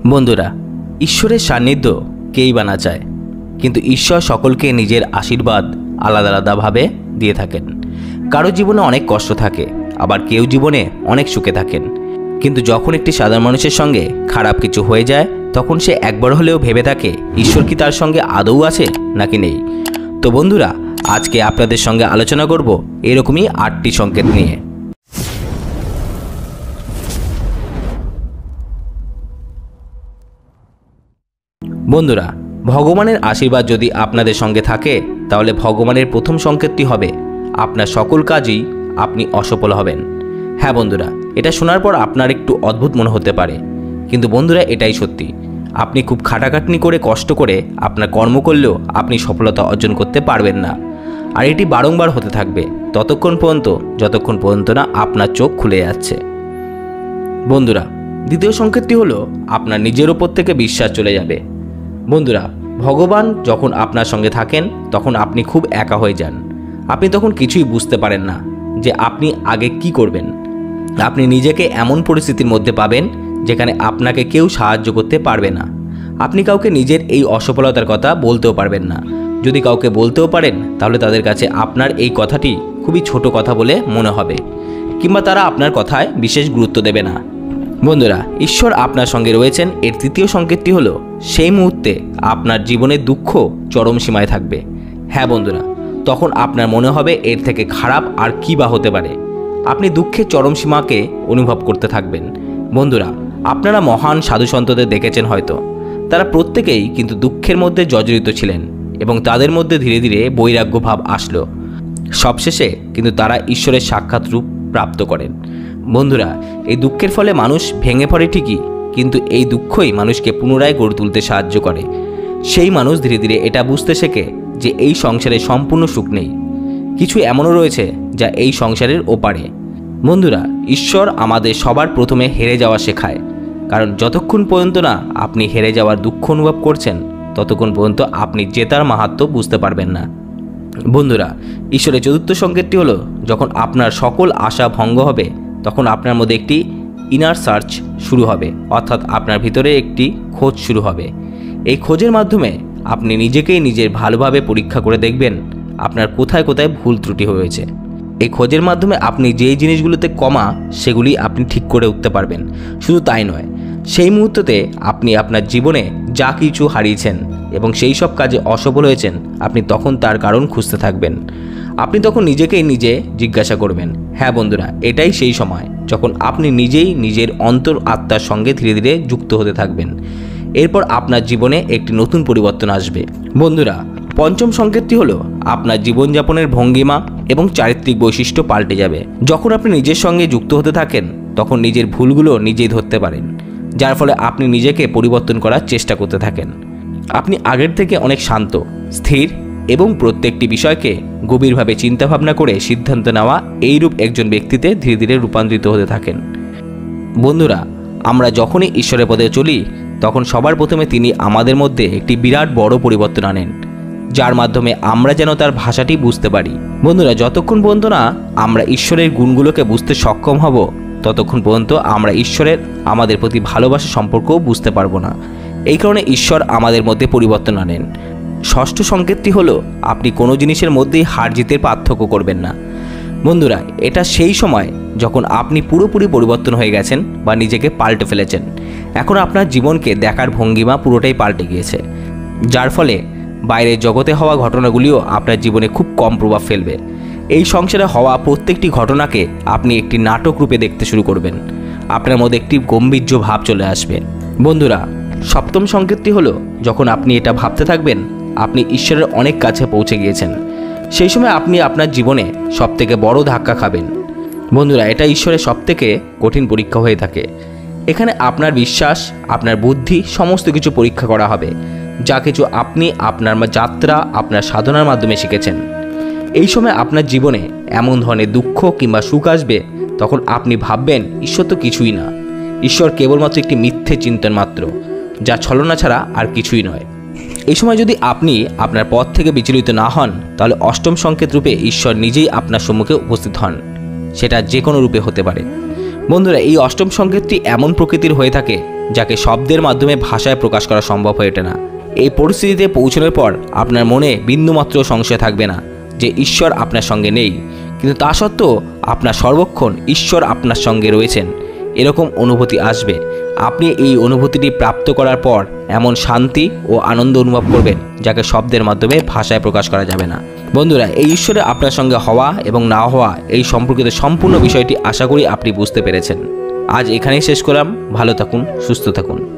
বন্ধুরা, ঈশ্বরের সান্নিধ্য কেই বা না চায়, কিন্তু ঈশ্বর সকলকে নিজের আশীর্বাদ আলাদা আলাদাভাবে দিয়ে থাকেন। কারো জীবনে অনেক কষ্ট থাকে, আবার কেউ জীবনে অনেক সুখে থাকেন। কিন্তু যখন একটি সাধারণ মানুষের সঙ্গে খারাপ কিছু হয়ে যায়, তখন সে একবার হলেও ভেবে থাকে ঈশ্বর কি তার সঙ্গে আদৌ আছে নাকি নেই। তো বন্ধুরা, আজকে আপনাদের সঙ্গে আলোচনা করব এরকমই 8টি সংকেত নিয়ে। বন্ধুরা, ভগবানের আশীর্বাদ যদি আপনাদের সঙ্গে থাকে, তাহলে ভগবানের প্রথম সংকেতটি হবে আপনার সকল কাজই আপনি অসফল হবেন। হ্যাঁ বন্ধুরা, এটা শোনার পর আপনার একটু অদ্ভুত মনে হতে পারে, কিন্তু বন্ধুরা এটাই সত্যি। আপনি খুব খাটাখাটনি করে কষ্ট করে আপনার কর্ম করলেও আপনি সফলতা অর্জন করতে পারবেন না। আর এটি বারংবার হতে থাকবে যতক্ষণ পর্যন্ত না আপনার চোখ খুলে যাচ্ছে। বন্ধুরা, দ্বিতীয় সংকেতটি হলো আপনার নিজের ওপর থেকে বিশ্বাস চলে যাবে। বন্ধুরা, ভগবান যখন আপনার সঙ্গে থাকেন তখন আপনি খুব একা হয়ে যান। আপনি তখন কিছুই বুঝতে পারেন না যে আপনি আগে কি করবেন। আপনি নিজেকে এমন পরিস্থিতির মধ্যে পাবেন যেখানে আপনাকে কেউ সাহায্য করতে পারবে না। আপনি কাউকে নিজের এই অসফলতার কথা বলতেও পারবেন না। যদি কাউকে বলতেও পারেন, তাহলে তাদের কাছে আপনার এই কথাটি খুবই ছোট কথা বলে মনে হবে, কিংবা তারা আপনার কথায় বিশেষ গুরুত্ব দেবে না। বন্ধুরা, ঈশ্বর আপনার সঙ্গে রয়েছেন এর তৃতীয় সংকেতটি হলো সেই মুহূর্তে আপনার জীবনে দুঃখ চরম সীমায় থাকবে। হ্যাঁ বন্ধুরা, তখন আপনার মনে হবে এর থেকে খারাপ আর কী বা হতে পারে। আপনি দুঃখের চরম সীমাকে অনুভব করতে থাকবেন। বন্ধুরা, আপনারা মহান সাধুসন্তদের দেখেছেন হয়তো, তারা প্রত্যেকেই কিন্তু দুঃখের মধ্যে জর্জরিত ছিলেন এবং তাদের মধ্যে ধীরে ধীরে বৈরাগ্য ভাব আসলো। সবশেষে কিন্তু তারা ঈশ্বরের সাক্ষাৎ রূপ প্রাপ্ত করেন। বন্ধুরা, এই দুঃখের ফলে মানুষ ভেঙে পড়ে ঠিকই, কিন্তু এই দুঃখই মানুষকে পুনরায় গড়ে তুলতে সাহায্য করে। সেই মানুষ ধীরে ধীরে এটা বুঝতে শেখে যে এই সংসারে সম্পূর্ণ সুখ নেই, কিছু এমনও রয়েছে যা এই সংসারের ওপারে। বন্ধুরা, ঈশ্বর আমাদের সবার প্রথমে হেরে যাওয়া শেখায়, কারণ যতক্ষণ পর্যন্ত না আপনি হেরে যাওয়ার দুঃখ অনুভব করছেন, ততক্ষণ পর্যন্ত আপনি জেতার মাহাত্ম্য বুঝতে পারবেন না। বন্ধুরা, ঈশ্বরের চতুর্থ সংকেতটি হলো যখন আপনার সকল আশা ভঙ্গ হবে, তখন আপনার মধ্যে একটি ইনার সার্চ শুরু হবে, অর্থাৎ আপনার ভিতরে একটি খোঁজ শুরু হবে। এই খোঁজের মাধ্যমে আপনি নিজেকেই নিজের ভালোভাবে পরীক্ষা করে দেখবেন আপনার কোথায় কোথায় ভুল ত্রুটি হয়েছে। এই খোঁজের মাধ্যমে আপনি যেই জিনিসগুলোতে কমা, সেগুলি আপনি ঠিক করে উঠতে পারবেন। শুধু তাই নয়, সেই মুহূর্তে আপনি আপনার জীবনে যা কিছু হারিয়েছেন এবং সেই সব কাজে অসফল হয়েছেন, আপনি তখন তার কারণ খুঁজতে থাকবেন। আপনি তখন নিজেকেই নিজে জিজ্ঞাসা করবেন। হ্যাঁ বন্ধুরা, এটাই সেই সময় যখন আপনি নিজেই নিজের অন্তর আত্মার সঙ্গে ধীরে ধীরে যুক্ত হতে থাকবেন। এরপর আপনার জীবনে একটি নতুন পরিবর্তন আসবে। বন্ধুরা, পঞ্চম সংকেতটি হলো আপনার জীবনযাপনের ভঙ্গিমা এবং চারিত্রিক বৈশিষ্ট্য পাল্টে যাবে। যখন আপনি নিজের সঙ্গে যুক্ত হতে থাকেন, তখন নিজের ভুলগুলো নিজেই ধরতে পারেন, যার ফলে আপনি নিজেকে পরিবর্তন করার চেষ্টা করতে থাকেন। আপনি আগের থেকে অনেক শান্ত, স্থির এবং প্রত্যেকটি বিষয়কে গভীরভাবে চিন্তাভাবনা করে সিদ্ধান্ত নেওয়া এইরূপ একজন ব্যক্তিতে ধীরে ধীরে রূপান্তরিত হতে থাকেন। বন্ধুরা, আমরা যখনই ঈশ্বরের পথে চলি, তখন সবার প্রথমে তিনি আমাদের মধ্যে একটি বিরাট বড় পরিবর্তন আনেন, যার মাধ্যমে আমরা যেন তার ভাষাটি বুঝতে পারি। বন্ধুরা, যতক্ষণ পর্যন্ত না আমরা ঈশ্বরের গুণগুলোকে বুঝতে সক্ষম হব, ততক্ষণ পর্যন্ত আমরা ঈশ্বরের আমাদের প্রতি ভালোবাসা সম্পর্কও বুঝতে পারবো না। এই কারণে ঈশ্বর আমাদের মধ্যে পরিবর্তন আনেন। ষষ্ঠ সংকেতটি হলো আপনি কোনো জিনিসের মধ্যেই হার জিতের পার্থক্য করবেন না। বন্ধুরা, এটা সেই সময় যখন আপনি পুরোপুরি পরিবর্তন হয়ে গেছেন বা নিজেকে পাল্টে ফেলেছেন। এখন আপনার জীবনকে দেখার ভঙ্গিমা পুরোটাই পাল্টে গিয়েছে, যার ফলে বাইরের জগতে হওয়া ঘটনাগুলিও আপনার জীবনে খুব কম প্রভাব ফেলবে। এই সংসারে হওয়া প্রত্যেকটি ঘটনাকে আপনি একটি নাটক রূপে দেখতে শুরু করবেন। আপনার মধ্যে একটি গম্ভীর্য ভাব চলে আসবে। বন্ধুরা, সপ্তম সংকেতটি হলো যখন আপনি এটা ভাবতে থাকবেন আপনি ঈশ্বরের অনেক কাছে পৌঁছে গিয়েছেন। সেই সময় আপনি আপনার জীবনে সবথেকে বড় ধাক্কা খাবেন। বন্ধুরা, এটা ঈশ্বরের সবথেকে কঠিন পরীক্ষা হয়ে থাকে। এখানে আপনার বিশ্বাস, আপনার বুদ্ধি সমস্ত কিছু পরীক্ষা করা হবে, যা কিছু আপনি আপনার যাত্রা, আপনার সাধনার মাধ্যমে শিখেছেন। এই সময় আপনার জীবনে এমন ধরনের দুঃখ কিংবা সুখ আসবে, তখন আপনি ভাববেন ঈশ্বর তো কিছুই না, ঈশ্বর কেবলমাত্র একটি মিথ্যে চিন্তন মাত্র, যা ছলনা ছাড়া আর কিছুই নয়। এই সময় যদি আপনি আপনার পথ থেকে বিচলিত না হন, তাহলে অষ্টম সংকেত রূপে ঈশ্বর নিজেই আপনার সম্মুখে উপস্থিত হন। সেটা যে কোনো রূপে হতে পারে। বন্ধুরা, এই অষ্টম সংকেতটি এমন প্রকৃতির হয়ে থাকে যাকে শব্দের মাধ্যমে ভাষায় প্রকাশ করা সম্ভব হয়ে ওঠে না। এই পরিস্থিতিতে পৌঁছানোর পর আপনার মনে বিন্দুমাত্র সংশয় থাকবে না যে ঈশ্বর আপনার সঙ্গে নেই, কিন্তু তা সত্ত্বেও আপনার সর্বক্ষণ ঈশ্বর আপনার সঙ্গে রয়েছেন, এরকম অনুভূতি আসবে। আপনি এই অনুভূতিটি প্রাপ্ত করার পর এমন শান্তি ও আনন্দ অনুভব করবেন যাকে শব্দের মাধ্যমে ভাষায় প্রকাশ করা যাবে না। বন্ধুরা, এই ঈশ্বরের আপনার সঙ্গে হওয়া এবং না হওয়া এই সম্পর্কিত সম্পূর্ণ বিষয়টি আশা করি আপনি বুঝতে পেরেছেন। আজ এখানেই শেষ করলাম। ভালো থাকুন, সুস্থ থাকুন।